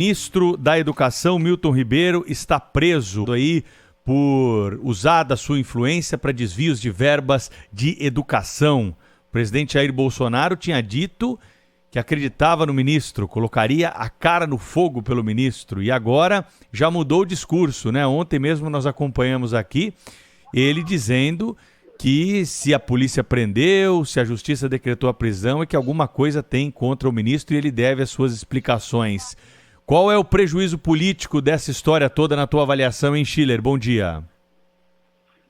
Ministro da Educação, Milton Ribeiro, está preso aí por usar da sua influência para desvios de verbas de educação. O presidente Jair Bolsonaro tinha dito que acreditava no ministro, colocaria a cara no fogo pelo ministro, e agora já mudou o discurso, né? Ontem mesmo nós acompanhamos aqui ele dizendo que se a polícia prendeu, se a justiça decretou a prisão, é que alguma coisa tem contra o ministro e ele deve as suas explicações. Qual é o prejuízo político dessa história toda na tua avaliação, hein, Schiller? Bom dia.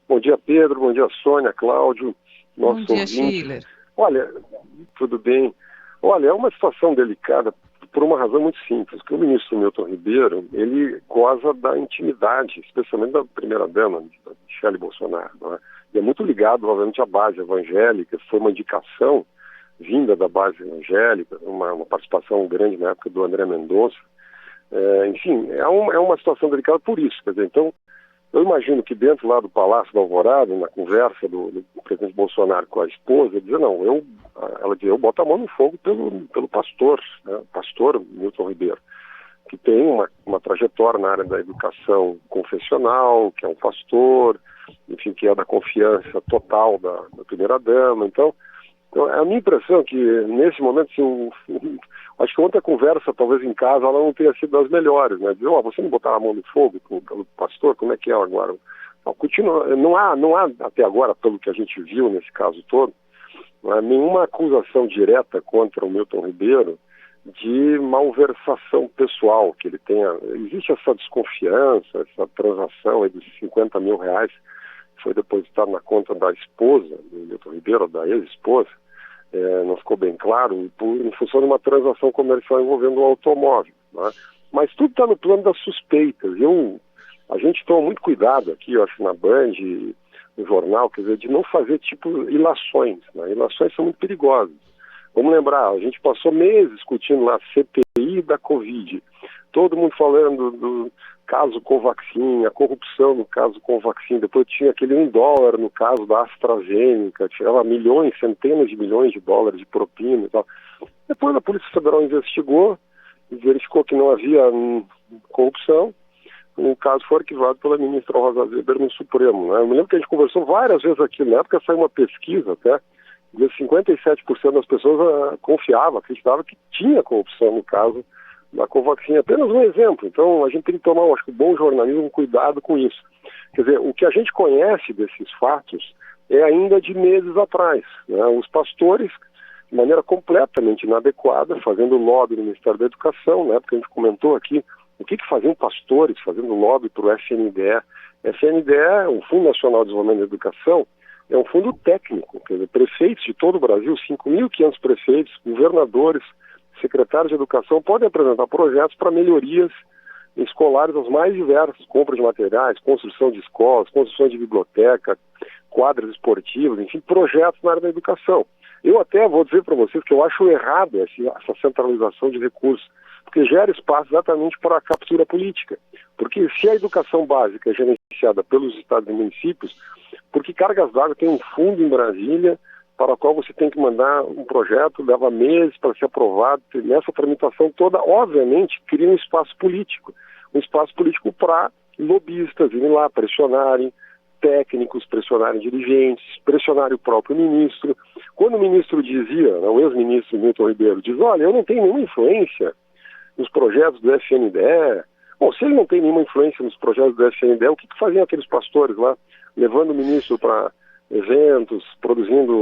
Bom dia, Pedro. Bom dia, Sônia, Cláudio. Bom dia, Schiller. Olha, tudo bem. Olha, é uma situação delicada por uma razão muito simples, que o ministro Milton Ribeiro, ele goza da intimidade, especialmente da primeira-dama, Michele Bolsonaro, não é? E é muito ligado, obviamente, à base evangélica. Foi uma indicação vinda da base evangélica, uma participação grande na época do André Mendonça. Enfim, é uma situação delicada por isso. Quer dizer, então, eu imagino que dentro lá do Palácio da Alvorada, na conversa do presidente Bolsonaro com a esposa, ele dizia, ela dizia, eu boto a mão no fogo pelo pastor, né, pastor Milton Ribeiro, que tem uma trajetória na área da educação confessional, que é um pastor, enfim, que é da confiança total da primeira-dama. Então, a minha impressão é que, nesse momento, assim, acho que ontem a conversa, talvez em casa, ela não tenha sido das melhores, né? Dizer, você não botar a mão no fogo pelo pastor, como é que é agora? Não há, até agora, pelo que a gente viu nesse caso todo, não há nenhuma acusação direta contra o Milton Ribeiro de malversação pessoal, que ele tenha. Existe essa desconfiança, essa transação aí de 50 mil reais, que foi depositado na conta da esposa do Milton Ribeiro, da ex-esposa, não ficou bem claro, em função de uma transação comercial envolvendo um automóvel, né? Mas tudo está no plano das suspeitas. A gente toma muito cuidado aqui, eu acho, na Band, no jornal, quer dizer, de não fazer ilações, né? Ilações são muito perigosas. Vamos lembrar, a gente passou meses discutindo lá a CPI da Covid, todo mundo falando do caso Covaxin, a corrupção no caso Covaxin, depois tinha aquele $1 no caso da AstraZeneca, tirava milhões, centenas de milhões de dólares de propina e tal. Depois a Polícia Federal investigou e verificou que não havia corrupção. O caso foi arquivado pela ministra Rosa Weber no Supremo, né? Eu me lembro que a gente conversou várias vezes aqui, na época saiu uma pesquisa até, de 57% das pessoas confiavam, acreditavam que tinha corrupção no caso da Covaxin. Apenas um exemplo. Então a gente tem que tomar, acho que, bom jornalismo, um cuidado com isso. Quer dizer, o que a gente conhece desses fatos é ainda de meses atrás, né? Os pastores, de maneira completamente inadequada, fazendo lobby no Ministério da Educação, na época a gente comentou aqui, o que faziam pastores fazendo lobby para o FNDE? FNDE, o Fundo Nacional de Desenvolvimento da Educação, é um fundo técnico, quer dizer, prefeitos de todo o Brasil, 5.500 prefeitos, governadores, secretários de educação podem apresentar projetos para melhorias escolares aos mais diversos, compra de materiais, construção de escolas, construção de biblioteca, quadras esportivas, enfim, projetos na área da educação. Eu até vou dizer para vocês que eu acho errado essa centralização de recursos, porque gera espaço exatamente para a captura política. Porque se a educação básica é gerenciada pelos estados e municípios, porque Cargas d'Água tem um fundo em Brasília para o qual você tem que mandar um projeto, leva meses para ser aprovado, nessa tramitação toda, obviamente, cria um espaço político para lobistas irem lá pressionarem técnicos, pressionarem dirigentes, pressionarem o próprio ministro. Quando o ministro dizia, o ex-ministro Milton Ribeiro diz, olha, eu não tenho nenhuma influência nos projetos do FNDE. Bom, se ele não tem nenhuma influência nos projetos do FNDE, o que faziam aqueles pastores lá, levando o ministro para eventos, produzindo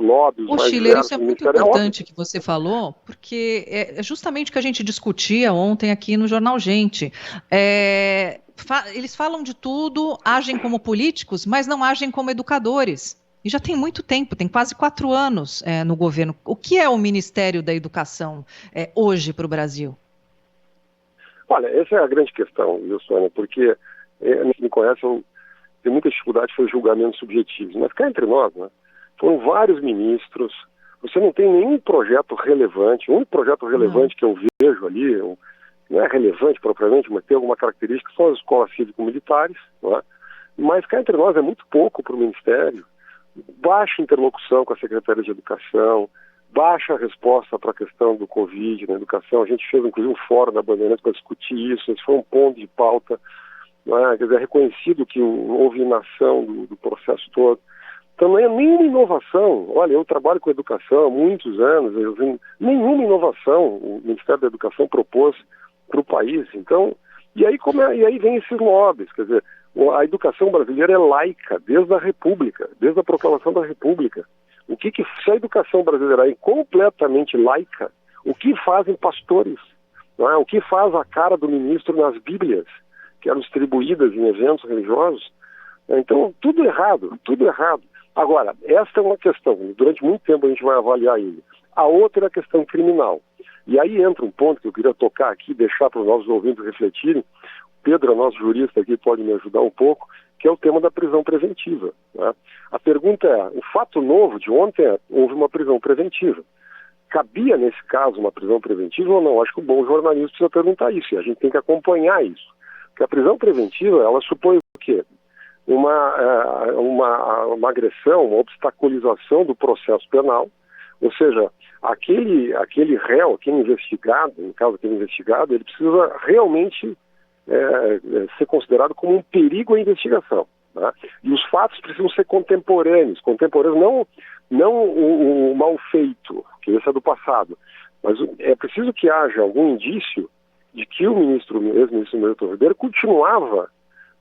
lobbies mais Schiller, diversos. isso é muito importante que você falou, porque é justamente o que a gente discutia ontem aqui no Jornal Gente. Eles falam de tudo, agem como políticos, mas não agem como educadores. E já tem muito tempo, tem quase 4 anos no governo. O que é o Ministério da Educação hoje para o Brasil? Olha, essa é a grande questão, viu, Sônia, porque me conhece, tem muita dificuldade de fazer julgamentos subjetivos, mas cá entre nós, né? Foram vários ministros, você não tem nenhum projeto relevante, o único projeto relevante que eu vejo ali, não é relevante propriamente, mas tem alguma característica, são as escolas cívico-militares, não é? Mas cá entre nós é muito pouco para o Ministério, baixa interlocução com a Secretaria de Educação, baixa resposta para a questão do Covid na educação. A gente fez, inclusive, um fórum da Bandeirantes para discutir isso. Esse foi um ponto de pauta, né? Quer dizer, é reconhecido que houve inação do processo todo. Então, não é nenhuma inovação. Olha, eu trabalho com educação há muitos anos, nenhuma inovação o Ministério da Educação propôs para o país. Então, e aí vem esses lobbies, quer dizer, a educação brasileira é laica desde a República, desde a proclamação da República. Se a educação brasileira é completamente laica, o que fazem pastores? Não é? O que faz a cara do ministro nas Bíblias, que eram distribuídas em eventos religiosos? Então, tudo errado, tudo errado. Agora, esta é uma questão, durante muito tempo a gente vai avaliar ainda. A outra é a questão criminal. E aí entra um ponto que eu queria tocar aqui, deixar para os nossos ouvintes refletirem. Pedro, nosso jurista aqui, pode me ajudar um pouco, que é o tema da prisão preventiva, né? A pergunta é, o fato novo de ontem houve uma prisão preventiva. Cabia, nesse caso, uma prisão preventiva ou não? Acho que o bom jornalismo precisa perguntar isso, e a gente tem que acompanhar isso. Porque a prisão preventiva, ela supõe o quê? Uma agressão, uma obstaculização do processo penal, ou seja, aquele réu, aquele investigado, no caso aquele investigado, ele precisa realmente ser considerado como um perigo à investigação, né? E os fatos precisam ser contemporâneos não o mal feito, que esse é do passado, mas é preciso que haja algum indício de que o ex-ministro Milton Ribeiro continuava,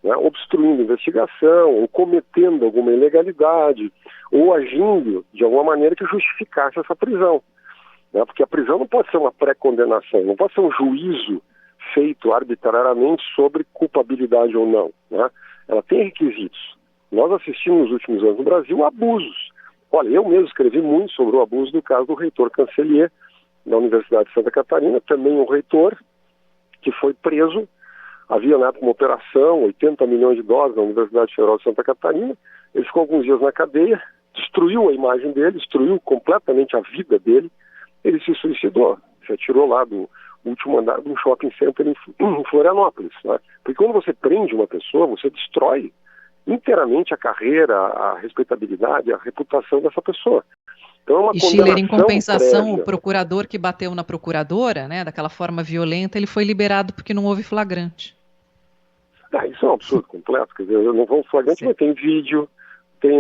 né, obstruindo a investigação, ou cometendo alguma ilegalidade, ou agindo de alguma maneira que justificasse essa prisão, né? Porque a prisão não pode ser uma pré-condenação, não pode ser um juízo feito arbitrariamente sobre culpabilidade ou não, né? Ela tem requisitos. Nós assistimos nos últimos anos no Brasil abusos. Olha, eu mesmo escrevi muito sobre o abuso do caso do reitor Cancelier da Universidade de Santa Catarina, também um reitor que foi preso. Havia na época uma operação, 80 milhões de dólares na Universidade Federal de Santa Catarina. Ele ficou alguns dias na cadeia, destruiu a imagem dele, destruiu completamente a vida dele. Ele se suicidou, se atirou lá do último andar de um shopping center em Florianópolis, né? Porque quando você prende uma pessoa, você destrói inteiramente a carreira, a respeitabilidade, a reputação dessa pessoa. Então, é uma Schiller, em compensação, prévia. O procurador que bateu na procuradora, né, daquela forma violenta, ele foi liberado porque não houve flagrante. Isso é um absurdo completo, quer dizer, não vão flagrante, Sim. mas tem vídeo, tem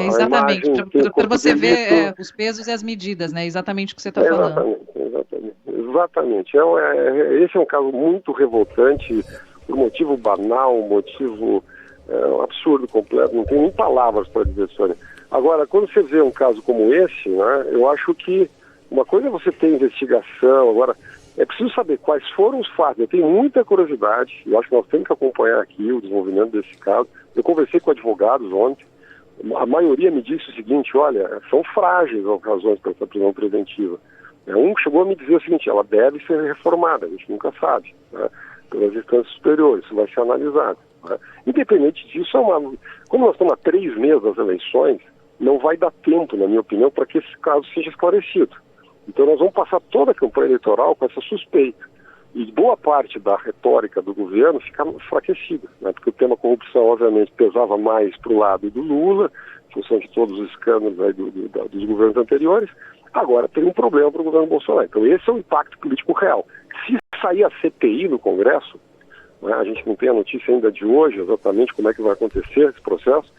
exatamente, para você ver os pesos e as medidas, né, exatamente o que você está falando. Exatamente. Esse é um caso muito revoltante, por motivo banal, um motivo um absurdo completo, não tem nem palavras para dizer, Sônia. Agora, quando você vê um caso como esse, né, eu acho que uma coisa é você ter investigação, agora é preciso saber quais foram os fatos. Eu tenho muita curiosidade, eu acho que nós temos que acompanhar aqui o desenvolvimento desse caso. Eu conversei com advogados ontem, a maioria me disse o seguinte, olha, são frágeis as razões para essa prisão preventiva. Um chegou a me dizer o seguinte, ela deve ser reformada, a gente nunca sabe, né, pelas instâncias superiores, isso vai ser analisado, né. Independente disso, como nós estamos há 3 meses das eleições, não vai dar tempo, na minha opinião, para que esse caso seja esclarecido. Então nós vamos passar toda a campanha eleitoral com essa suspeita. E boa parte da retórica do governo fica enfraquecida, né? Porque o tema corrupção, obviamente, pesava mais para o lado do Lula, em função de todos os escândalos aí dos governos anteriores. Agora tem um problema para o governo Bolsonaro. Então esse é o impacto político real. Se sair a CPI no Congresso, né, a gente não tem a notícia ainda de hoje exatamente como é que vai acontecer esse processo,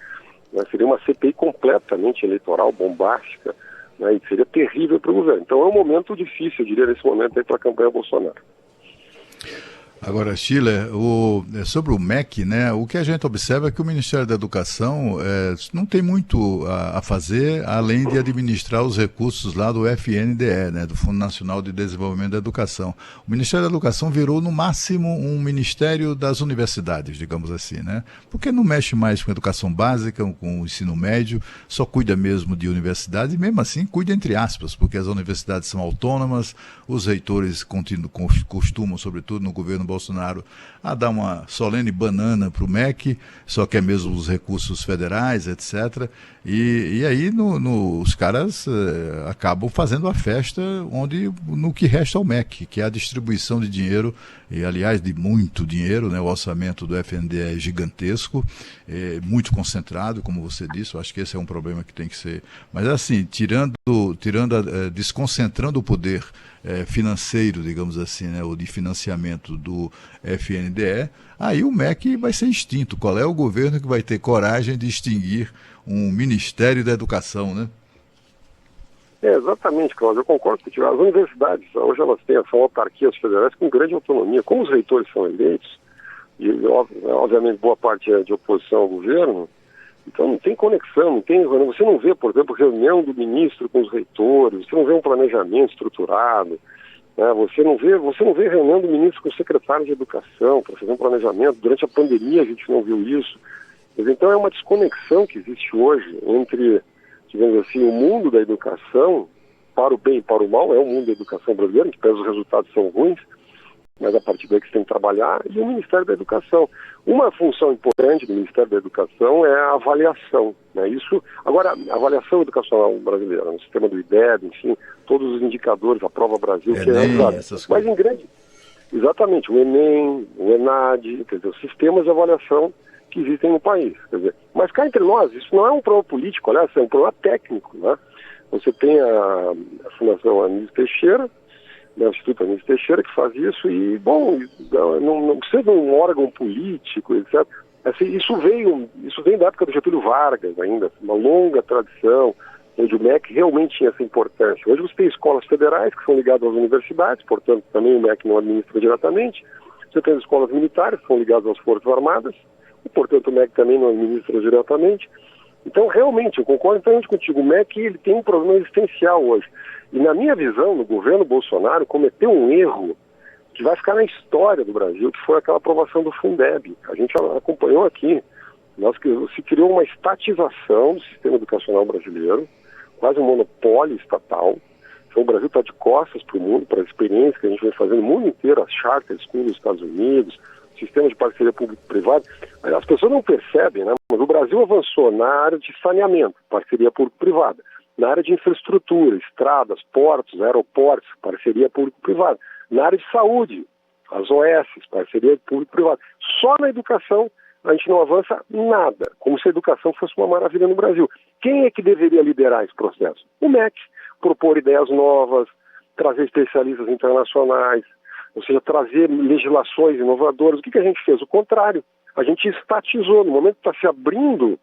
né, seria uma CPI completamente eleitoral, bombástica, né, e seria terrível para o governo. Então é um momento difícil, eu diria, nesse momento aí para a campanha Bolsonaro. Agora, Schiller, sobre o MEC, né, o que a gente observa é que o Ministério da Educação não tem muito a fazer, além de administrar os recursos lá do FNDE, né, do Fundo Nacional de Desenvolvimento da Educação. O Ministério da Educação virou, no máximo, um Ministério das Universidades, digamos assim, né, porque não mexe mais com educação básica, com o ensino médio, só cuida mesmo de universidades, e mesmo assim cuida entre aspas, porque as universidades são autônomas, os reitores costumam, sobretudo no governo Bolsonaro, Bolsonaro a dar uma solene banana para o MEC, só quer mesmo os recursos federais, etc. E aí os caras acabam fazendo a festa no que resta ao MEC, que é a distribuição de dinheiro, e aliás de muito dinheiro, né? O orçamento do FNDE é gigantesco, muito concentrado, como você disse. Eu acho que esse é um problema que tem que ser... Mas assim, desconcentrando o poder financeiro, digamos assim, né, ou de financiamento do FNDE, aí o MEC vai ser extinto. Qual é o governo que vai ter coragem de extinguir um Ministério da Educação, né? Exatamente, Cláudio, eu concordo contigo. As universidades, hoje elas são autarquias federais com grande autonomia. Como os reitores são eleitos, e obviamente boa parte é de oposição ao governo, então não tem conexão, você não vê, por exemplo, reunião do ministro com os reitores, você não vê um planejamento estruturado, né? Você não vê reunião do ministro com o secretário de educação para fazer um planejamento. Durante a pandemia a gente não viu isso. Então é uma desconexão que existe hoje entre, digamos assim, o mundo da educação, para o bem e para o mal, é o mundo da educação brasileira, que os resultados são ruins, mas a partir daí que você tem que trabalhar, e o Ministério da Educação. Uma função importante do Ministério da Educação é a avaliação, né? Agora, a avaliação educacional brasileira, no sistema do IDEB, enfim, todos os indicadores, a Prova Brasil, que é usado. Mas em grande... Exatamente, o Enem, o ENAD, quer dizer, os sistemas de avaliação que existem no país. Quer dizer, mas cá entre nós, isso não é um problema político, aliás, é um problema técnico, né? Você tem a Fundação Anísio Teixeira, o Instituto Anísio Teixeira, que faz isso, e, bom, não precisa de um órgão político, etc. Assim, isso vem da época do Getúlio Vargas ainda, uma longa tradição, onde o MEC realmente tinha essa importância. Hoje você tem escolas federais que são ligadas às universidades, portanto, também o MEC não administra diretamente. Você tem as escolas militares que são ligadas às Forças Armadas, e, portanto, o MEC também não administra diretamente. Então, realmente, eu concordo inteiramente contigo, o MEC ele tem um problema existencial hoje. E na minha visão, no governo Bolsonaro, cometeu um erro que vai ficar na história do Brasil, que foi aquela aprovação do Fundeb. A gente acompanhou aqui, se criou uma estatização do sistema educacional brasileiro, quase um monopólio estatal. Então o Brasil está de costas para o mundo, para a experiência que a gente vem fazendo no mundo inteiro, as charter schools nos Estados Unidos, sistema de parceria público-privada. As pessoas não percebem, né? Mas o Brasil avançou na área de saneamento, parceria público-privada. Na área de infraestrutura, estradas, portos, aeroportos, parceria público-privada. Na área de saúde, as OS, parceria público-privada. Só na educação a gente não avança nada, como se a educação fosse uma maravilha no Brasil. Quem é que deveria liderar esse processo? O MEC. Propor ideias novas, trazer especialistas internacionais, ou seja, trazer legislações inovadoras. O que a gente fez? O contrário. A gente estatizou. No momento que está se abrindo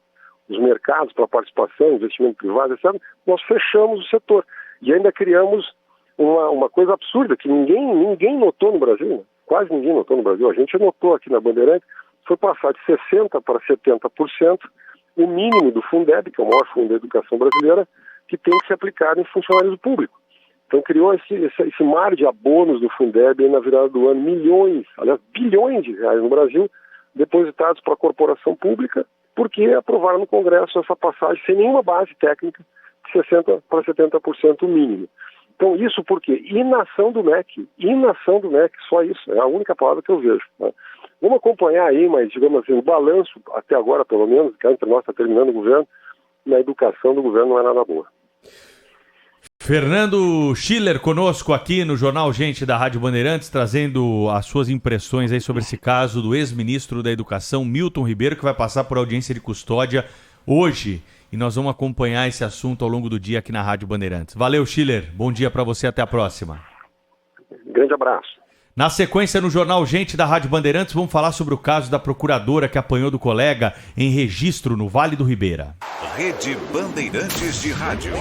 os mercados para participação, investimento privado, etc., nós fechamos o setor. E ainda criamos uma coisa absurda que ninguém notou no Brasil, né? Quase ninguém notou no Brasil. A gente notou aqui na Bandeirantes, foi passar de 60% para 70% o mínimo do Fundeb, que é o maior fundo da educação brasileira, que tem que ser aplicado em funcionários públicos. Então criou esse mar de abonos do Fundeb aí na virada do ano, bilhões de reais no Brasil, depositados para a corporação pública, porque aprovaram no Congresso essa passagem sem nenhuma base técnica, de 60% para 70% o mínimo. Então isso por quê? Inação do MEC, só isso, é a única palavra que eu vejo, né? Vamos acompanhar aí, mas digamos assim, o balanço, até agora pelo menos, que entre nós está terminando o governo, na educação do governo não é nada boa. Fernando Schiller conosco aqui no Jornal Gente da Rádio Bandeirantes, trazendo as suas impressões aí sobre esse caso do ex-ministro da Educação, Milton Ribeiro, que vai passar por audiência de custódia hoje. E nós vamos acompanhar esse assunto ao longo do dia aqui na Rádio Bandeirantes. Valeu, Schiller. Bom dia para você. Até a próxima. Grande abraço. Na sequência, no Jornal Gente da Rádio Bandeirantes, vamos falar sobre o caso da procuradora que apanhou do colega em registro no Vale do Ribeira. Rede Bandeirantes de Rádio.